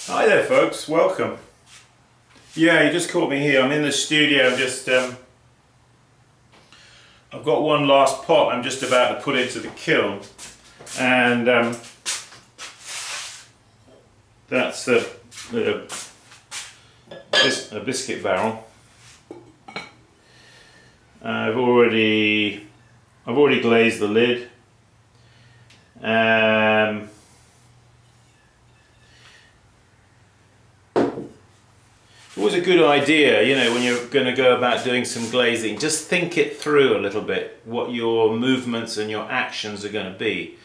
Hi there folks, welcome. Yeah, you just caught me here. I'm in the studio, I've got one last pot I'm just about to put into the kiln, and that's a biscuit barrel. I've already glazed the lid. Always a good idea, you know, when you're going to go about doing some glazing, just think it through a little bit, what your movements and your actions are going to be.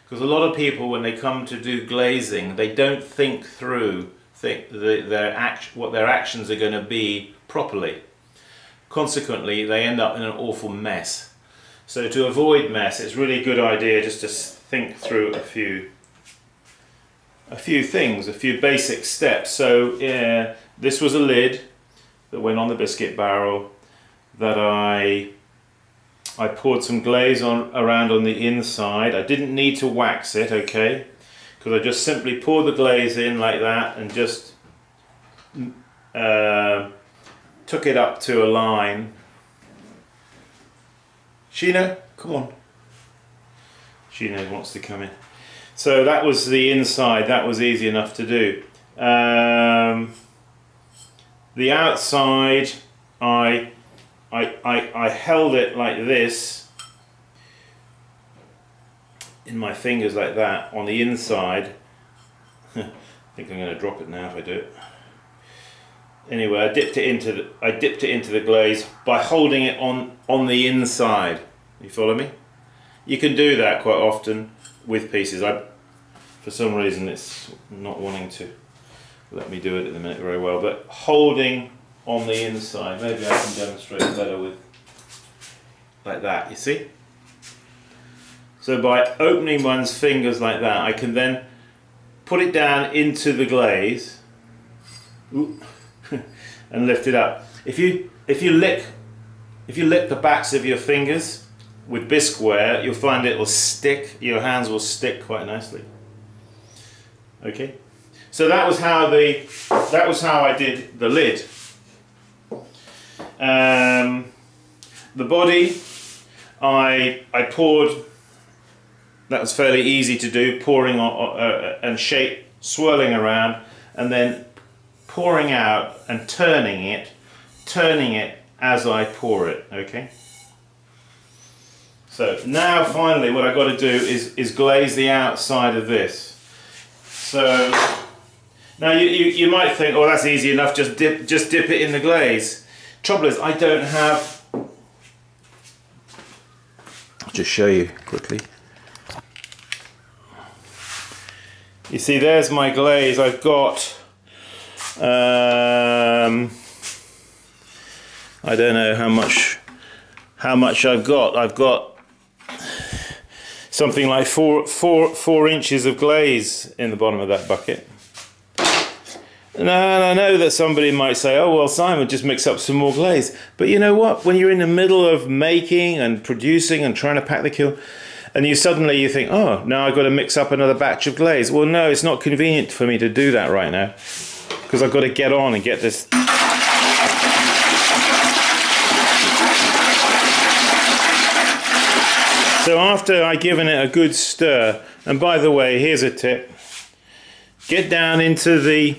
Because a lot of people, when they come to do glazing, they don't think through what their actions are going to be properly. Consequently, they end up in an awful mess. So to avoid mess, it's really a good idea just to think through a few things, a few basic steps. So this was a lid that went on the biscuit barrel that I poured some glaze around on the inside. I didn't need to wax it, okay, because I just simply poured the glaze in like that and just took it up to a line. Sheena, come on. Sheena wants to come in. So that was the inside. That was easy enough to do. The outside, I held it like this in my fingers like that. On the inside, I think I'm going to drop it now if I do it. Anyway, I dipped it into the glaze by holding it on the inside. You follow me? You can do that quite often with pieces. For some reason it's not wanting to let me do it at the minute very well, but holding on the inside. Maybe I can demonstrate better with like that, you see? So by opening one's fingers like that, I can then put it down into the glaze and lift it up. If you lick the backs of your fingers with bisqueware, you'll find it will stick, your hands will stick quite nicely. Okay? So that was how I did the lid. The body, I poured. That was fairly easy to do, pouring and swirling around, and then pouring out and turning it as I pour it. Okay. So now finally, what I've got to do is glaze the outside of this. So now you might think, oh, that's easy enough, just dip it in the glaze. Trouble is, I don't have. I'll just show you quickly. You see, there's my glaze. I've got I don't know how much I've got. I've got something like four inches of glaze in the bottom of that bucket. And I know that somebody might say, oh well, Simon, just mix up some more glaze. But you know what? When you're in the middle of making and producing and trying to pack the kiln, and you think, oh, now I've got to mix up another batch of glaze. Well, no, it's not convenient for me to do that right now, because I've got to get on and get this. So after I've given it a good stir, and by the way, here's a tip: get down into the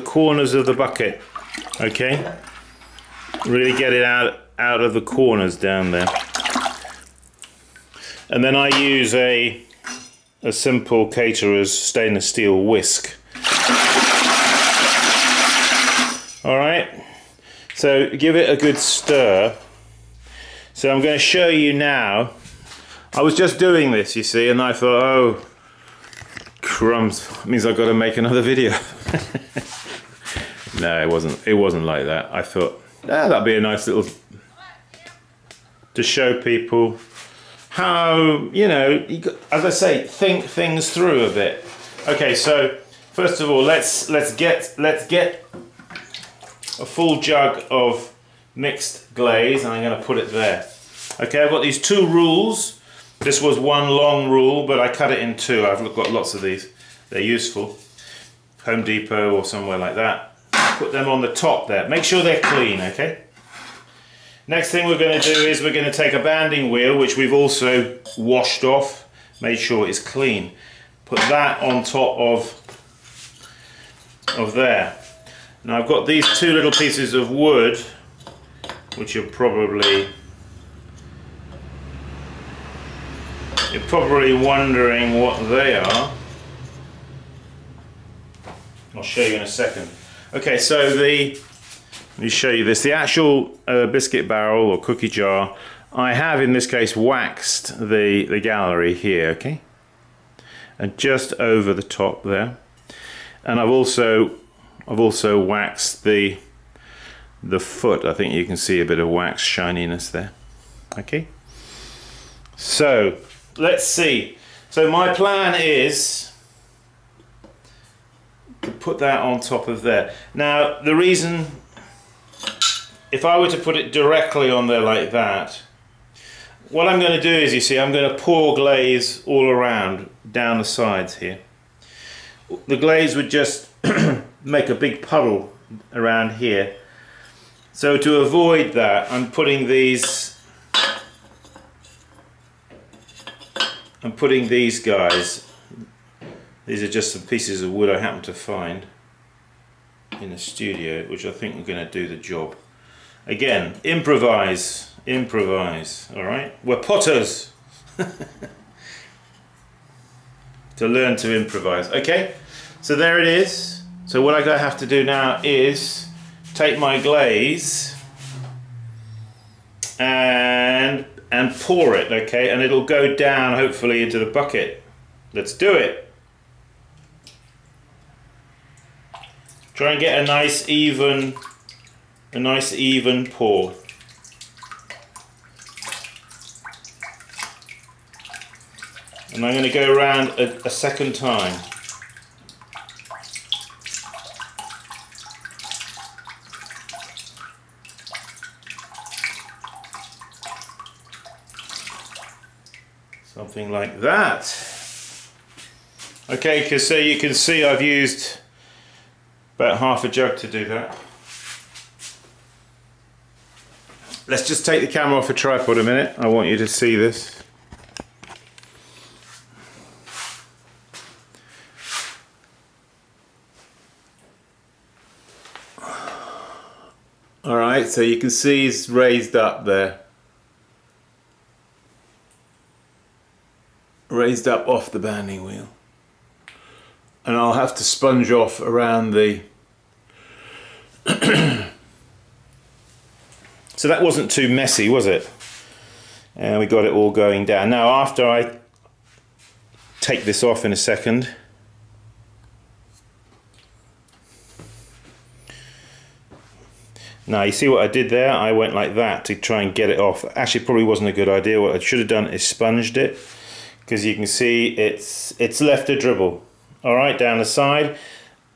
corners of the bucket. Okay, really get it out of the corners down there. And then I use a simple caterer's stainless steel whisk. All right, so give it a good stir. So I'm going to show you now. I was just doing this, you see, and I thought, oh, crumbs, it means I've got to make another video. No, it wasn't like that. I thought, that'd be a nice little, to show people how, you know, as I say, think things through a bit. Okay, so first of all, let's get a full jug of mixed glaze, and I'm going to put it there. Okay, I've got these two rules. This was one long rule, but I cut it in two. I've got lots of these. They're useful. Home Depot or somewhere like that. Put them on the top there. Make sure they're clean, okay? Next thing we're going to do is we're going to take a banding wheel, which we've also washed off, made sure it's clean. Put that on top of there. Now I've got these two little pieces of wood, which you're probably wondering what they are. I'll show you in a second. Okay, so let me show you this. The actual biscuit barrel or cookie jar, I have in this case waxed the gallery here, okay? And just over the top there. And I've also waxed the foot. I think you can see a bit of wax shininess there. Okay? So, let's see. So my plan is to put that on top of there. Now, the reason, if I were to put it directly on there like that, what I'm going to do is, you see, I'm going to pour glaze all around, down the sides here. The glaze would just make a big puddle around here. So to avoid that, I'm putting these guys. These are just some pieces of wood I happen to find in the studio, which I think are going to do the job. Again, improvise, all right? We're potters. To learn to improvise. Okay, so there it is. So what I have to do now is take my glaze and pour it, okay? And it'll go down hopefully into the bucket. Let's do it. Try and get a nice even pour. And I'm going to go around a second time. Something like that. Okay, so you can see I've used about half a jug to do that. Let's just take the camera off a tripod a minute. I want you to see this. Alright, so you can see it's raised up there. Raised up off the banding wheel. And I'll have to sponge off around the... So that wasn't too messy, was it? And we got it all going down. Now after I take this off in a second, now you see what I did there? I went like that to try and get it off. Actually, probably wasn't a good idea. What I should have done is sponged it, because you can see it's left a dribble. All right, down the side.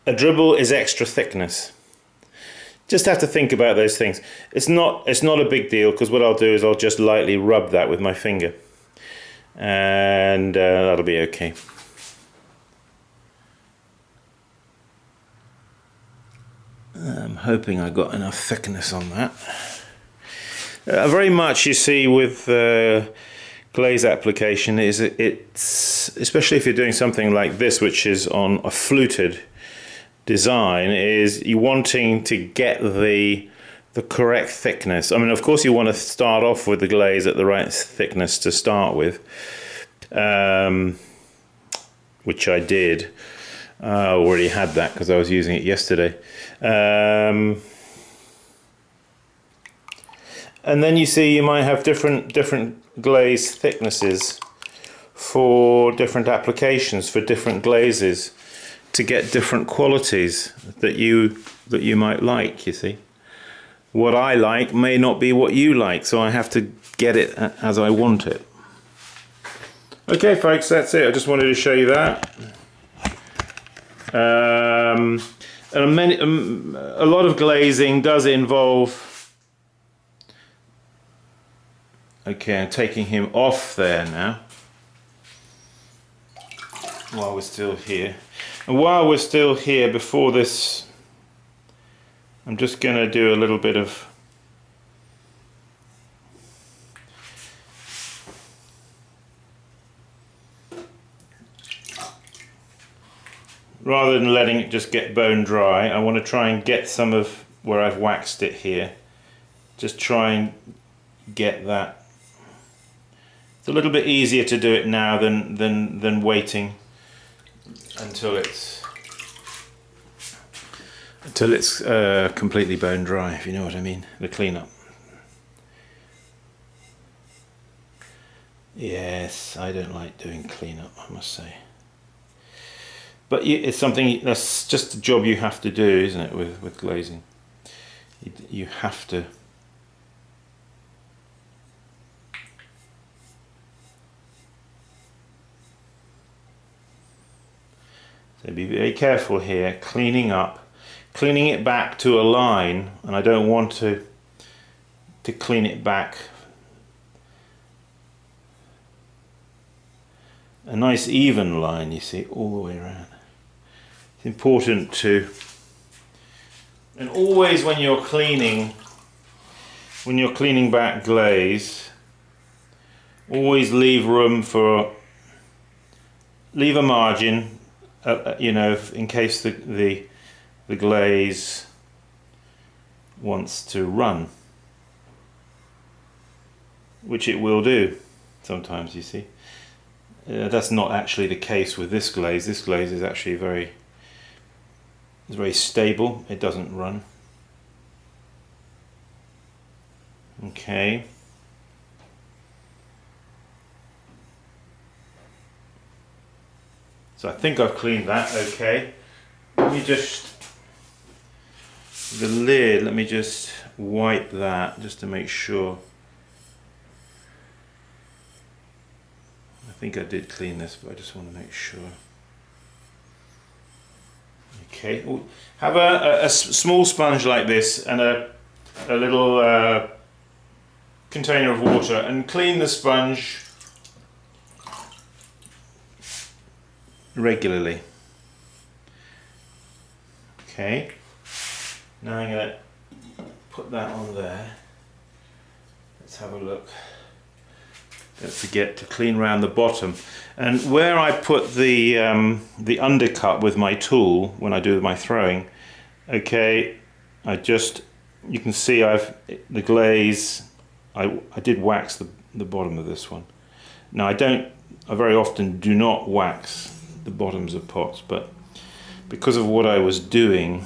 A dribble is extra thickness. Just have to think about those things. It's not a big deal, because what I'll do is I'll just lightly rub that with my finger, and that'll be okay. I'm hoping I got enough thickness on that. Very much, you see, with glaze application is it's especially if you're doing something like this, which is on a fluted design, is you wanting to get the correct thickness. I mean, of course, you want to start off with the glaze at the right thickness to start with, which I did. I already had that because I was using it yesterday. And then you see you might have different glaze thicknesses for different applications, for different glazes, to get different qualities that you might like, you see. What I like may not be what you like, so I have to get it as I want it. Okay folks, that's it. I just wanted to show you that. And a lot of glazing does involve... Okay, I'm taking him off there now. while we're still here. And while we're still here, before this, I'm just going to do a little bit of rather than letting it just get bone dry, I want to try and get some of where I've waxed it here. Just try and get that. It's a little bit easier to do it now than waiting until it's completely bone dry, if you know what I mean, the cleanup. Yes, I don't like doing cleanup, I must say. But it's something, that's just a job you have to do, isn't it, with glazing. You have to. So be very careful here, cleaning it back to a line, and I don't want to clean it back a nice even line, you see, all the way around. It's important to, and always when you're cleaning back glaze, always leave room for, leave a margin, you know, in case the glaze wants to run, which it will do sometimes, you see. That's not actually the case with this glaze. This glaze is actually very stable. It doesn't run. Okay. So I think I've cleaned that okay. Let me just, the lid, let me just wipe that just to make sure. I think I did clean this, but I just want to make sure. Okay, have a small sponge like this and a little container of water, and clean the sponge regularly. Okay, now I'm going to put that on there. Let's have a look. Don't forget to clean around the bottom, and where I put the undercut with my tool when I do my throwing, okay, you can see the glaze, I did wax the bottom of this one. Now I very often do not wax the bottoms of pots, but because of what I was doing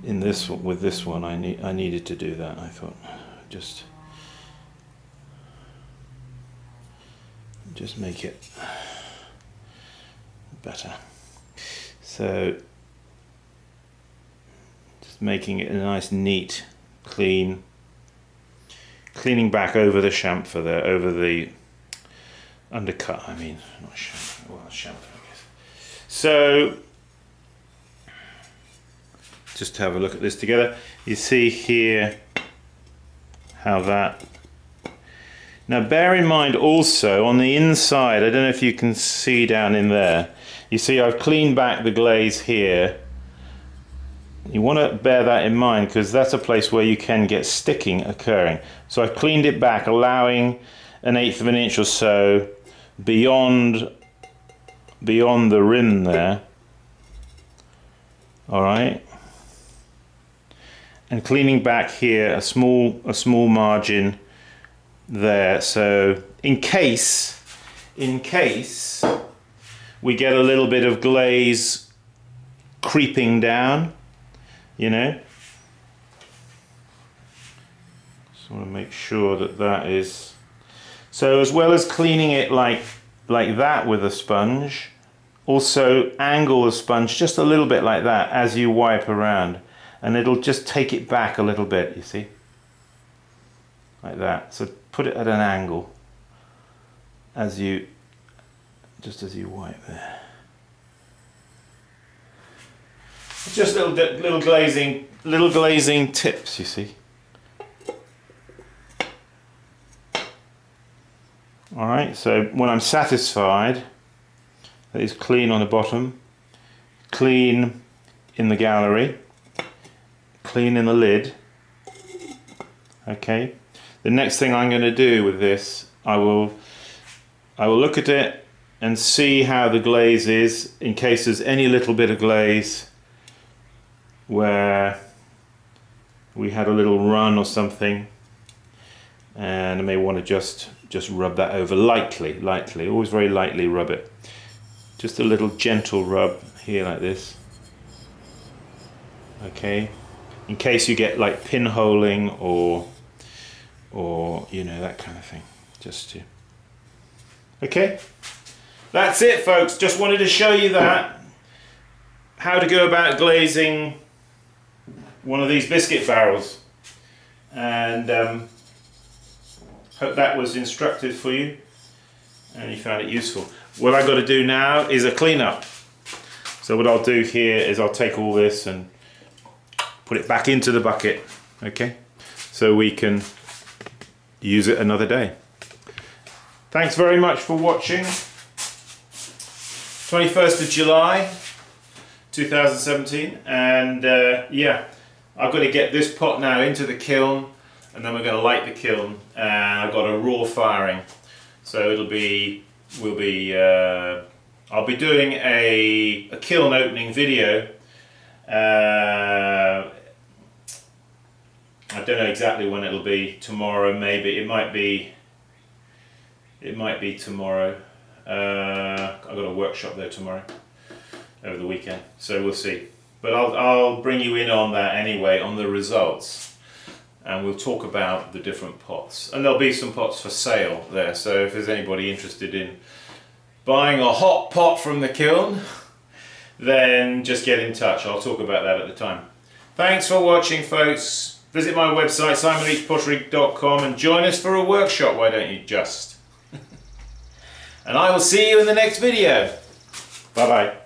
in this with this one, I needed to do that. I thought just make it better. So just making it a nice, neat, cleaning back over the chamfer there, over the undercut, I mean, not chamfer, well, chamfer, I guess. So just have a look at this together. You see here how that. Now bear in mind also on the inside, I don't know if you can see down in there, you see I've cleaned back the glaze here. You want to bear that in mind because that's a place where you can get sticking occurring. So I've cleaned it back, allowing 1/8 of an inch or so beyond the rim there. Alright. And cleaning back here a small margin there, so in case we get a little bit of glaze creeping down, you know, just want to make sure that is. So as well as cleaning it like that with a sponge, also angle the sponge just a little bit like that as you wipe around, and it'll just take it back a little bit, you see, like that. So put it at an angle just as you wipe there. Just little glazing tips, you see. All right. So when I'm satisfied, That is clean on the bottom, clean in the gallery, clean in the lid. Okay. The next thing I'm going to do with this, I will look at it and see how the glaze is, in case there's any little bit of glaze where we had a little run or something, and I may want to just rub that over lightly, always very lightly rub it. Just a little gentle rub here like this. Okay, in case you get like pinholing or you know, that kind of thing. Just to. Okay, that's it, folks. Just wanted to show you that, how to go about glazing one of these biscuit barrels, and hope that was instructive for you and you found it useful. What I've got to do now is a cleanup. So what I'll do here is I'll take all this and put it back into the bucket, okay, so we can use it another day. Thanks very much for watching. 21st of July 2017, and yeah, I've got to get this pot now into the kiln, and then we're going to light the kiln, and I've got a raw firing, so I'll be doing a kiln opening video. I don't know exactly when it'll be. Tomorrow, maybe. It might be tomorrow. I've got a workshop there tomorrow, over the weekend, so we'll see. But I'll bring you in on that anyway, on the results, and we'll talk about the different pots. And there'll be some pots for sale there, so if there's anybody interested in buying a hot pot from the kiln, then just get in touch. I'll talk about that at the time. Thanks for watching, folks. Visit my website, simonleachpottery.com, and join us for a workshop, why don't you just? And I will see you in the next video. Bye bye.